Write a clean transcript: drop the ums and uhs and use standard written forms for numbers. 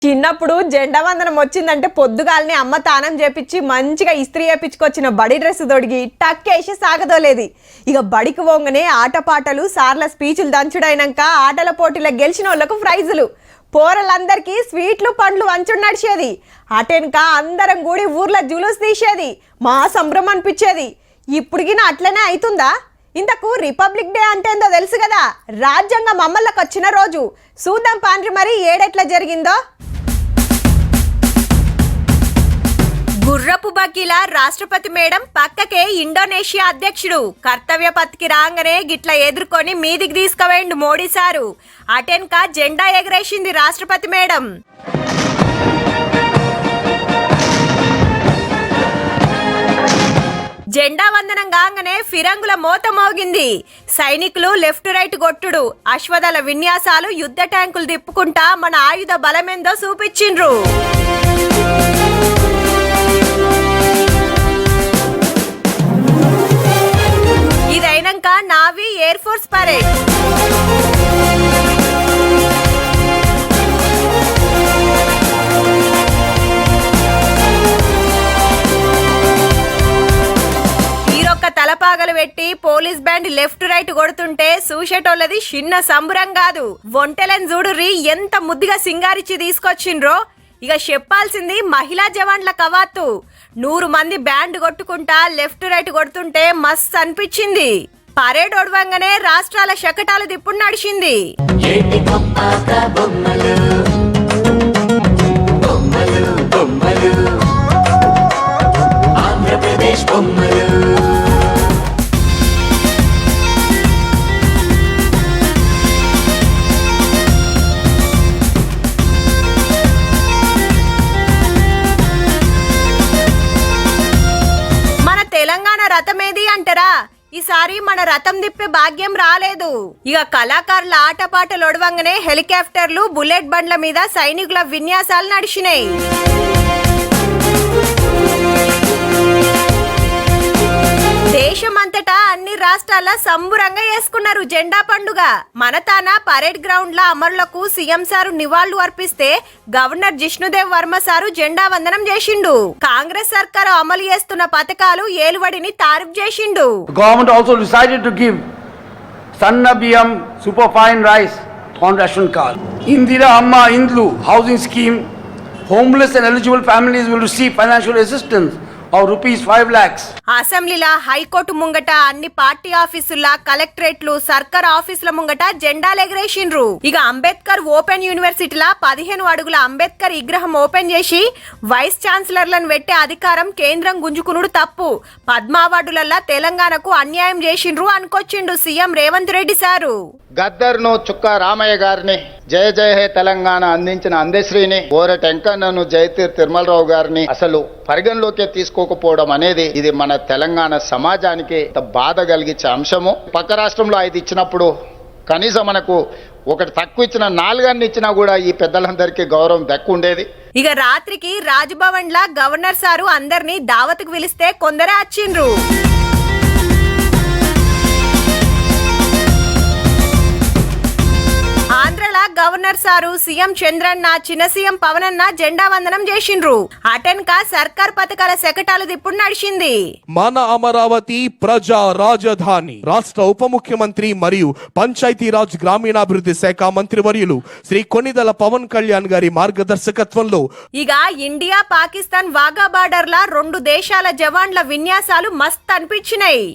చిన్నప్పుడు జెండా వందనం వచ్చిందంటే పొద్దుగాల్ని అమ్మ తానం చేపించి మంచిగా ఇస్త్రీ చేపించుకొచ్చిన బడి డ్రెస్ తొడిగి టక్కేసి సాగదోలేది. ఇక బడికి పోగానే ఆటపాటలు సార్ల స్పీచ్లు దంచుడైనాక ఆటల పోటీలో గెలిచిన వాళ్ళకు ప్రైజులు, పోరలందరికీ స్వీట్లు పండ్లు వంచుడు నడిచేది. అటెనక అందరం కూడి ఊర్లో జులూస్ తీసేది, మా సంభ్రమం అనిపించేది. ఇప్పుడుగిన అట్లనే అవుతుందా? ఇంతకు రిపబ్లిక్ డే అంటే ఏందో తెలుసు కదా, రాజ్యాంగం అమల్లోకి వచ్చిన రోజు. చూద్దాం పాండ్రి మరి ఏడెట్లా జరిగిందో. గుర్రపు బకీల రాష్ట్రపతి మేడం పక్కకే ఇండోనేషియా అధ్యక్షుడు కర్తవ్య పత్కి రాగానే గిట్ల ఎదుర్కొని మీదికి తీసుకువేండు మోడీ సారు. అటెన్క జెండా ఎగరేసింది రాష్ట్రపతి మేడం. జెండా వందనం కాగానే ఫిరంగుల మోత మోగింది. సైనికులు లెఫ్ట్ రైట్ కొట్టుడు, అశ్వదళ విన్యాసాలు, యుద్ధ ట్యాంకులు తిప్పుకుంటా మన ఆయుధ బలమేందో చూపించిండ్రు. ఇదైనాక నావీ ఎయిర్ ఫోర్స్ పరేడ్. తలపాగలు పెట్టి పోలీస్ బ్యాండ్ లెఫ్ట్ రైట్ కొడుతుంటే చూసేటోళ్ళది చిన్న సంబురం కాదు. ఒంటెలను చూడుర్రి ఎంత ముద్దుగా సింగారిచ్చి తీసుకొచ్చిండ్రో. ఇక చెప్పాల్సింది మహిళా జవాన్ల కవాతు. 100 మంది బ్యాండ్ కొట్టుకుంటా లెఫ్ట్ రైట్ కొడుతుంటే మస్త్ అనిపించింది. పరేడ్ ఒడవంగానే రాష్ట్రాల శకటాలు దిప్పుడు నడిచింది. తెలంగాణ రథమేది అంటారా? ఈసారి మన రథం తిప్పే భాగ్యం రాలేదు. ఇక కళాకారుల ఆటపాటలు ఒడవంగానే హెలికాప్టర్లు, బుల్లెట్ బండ్ల మీద సైనికుల విన్యాసాలు నడిచినాయి. దేశమంతటా అన్ని రాష్ట్రాల సంబురంగా చేసుకున్నారు జెండా పండుగ. మన తాన పరేడ్ గ్రౌండ్ ల అమరులకు సీఎం సారు నివాళులు అర్పిస్తే గవర్నర్ జిష్ణుదేవ్ వర్మ సారు జెండా వందనం చేసిండు. కాంగ్రెస్ సర్కారు అమలు చేస్తున్న పథకాలు ఏలువడిని తారీఫ్ చేసిండు. Government also decided to give సన్న బియ్యం, super fine rice on ration card. Indira అమ్మ ఇండ్లు housing scheme. Homeless and eligible families will receive financial assistance of ₹5 lakhs. అసెంబ్లీల, హైకోర్టు ముంగట, అన్ని పార్టీ ఆఫీసుల, కలెక్టరేట్లు, సర్కార్ ఆఫీసుల ముంగట జెండాలు ఎగరేసిండ్రు. ఇక అంబేద్కర్ ఓపెన్ యూనివర్సిటీల 15 అడుగుల అంబేద్కర్ విగ్రహం ఓపెన్ చేసి వైస్ ఛాన్సలర్లను పెట్టే అధికారం కేంద్రం గుంజుకునుడు తప్పు, పద్మ అవార్డులల్లా తెలంగాణకు అన్యాయం చేసిండ్రు అనుకొచ్చిండు సీఎం రేవంత్ రెడ్డి సారు. గద్దర్ను చుక్క రామయ్య గారిని, జయ జయ హే తెలంగాణ అందించిన అందశ్రీని, ఓరట వెంకన్నను, జయతీర్ తిరుమలరావు గారిని అసలు పరిగణలోకి తీసుకోకపోవడం అనేది ఇది మన తెలంగాణ సమాజానికి బాధ కలిగించే అంశము. పక్క రాష్ట్రంలో 5 ఇచ్చినప్పుడు కనీసం మనకు ఒకటి తక్కువ ఇచ్చిన 4 ఇచ్చినా కూడా ఈ పెద్దలందరికీ గౌరవం దక్కుండేది. ఇక రాత్రికి రాజ్భవన్ లా గవర్నర్ సారు అందరినీ దావత్కు పిలిస్తే కొందరే వచ్చిండ్రు. ఆంధ్రల గవర్నర్ సారు, సీఎం చంద్రన్న, చిన్న సీఎం పవనన్న జెండా వందనం చేసిండ్రు. అటెన్క సర్కార్ పథకాల శకటాలు దిప్పుడు నడిచింది. మన అమరావతి ప్రజా రాజధాని. రాష్ట్ర ఉప ముఖ్యమంత్రి మరియు పంచాయతీరాజ్ గ్రామీణాభివృద్ధి శాఖ మంత్రివర్యులు శ్రీ కొనిదెల పవన్ కళ్యాణ్ గారి మార్గదర్శకత్వంలో ఇక ఇండియా పాకిస్తాన్ వాఘా బార్డర్ లా 2 దేశాల జవాన్ల విన్యాసాలు మస్త్ అనిపించినాయి.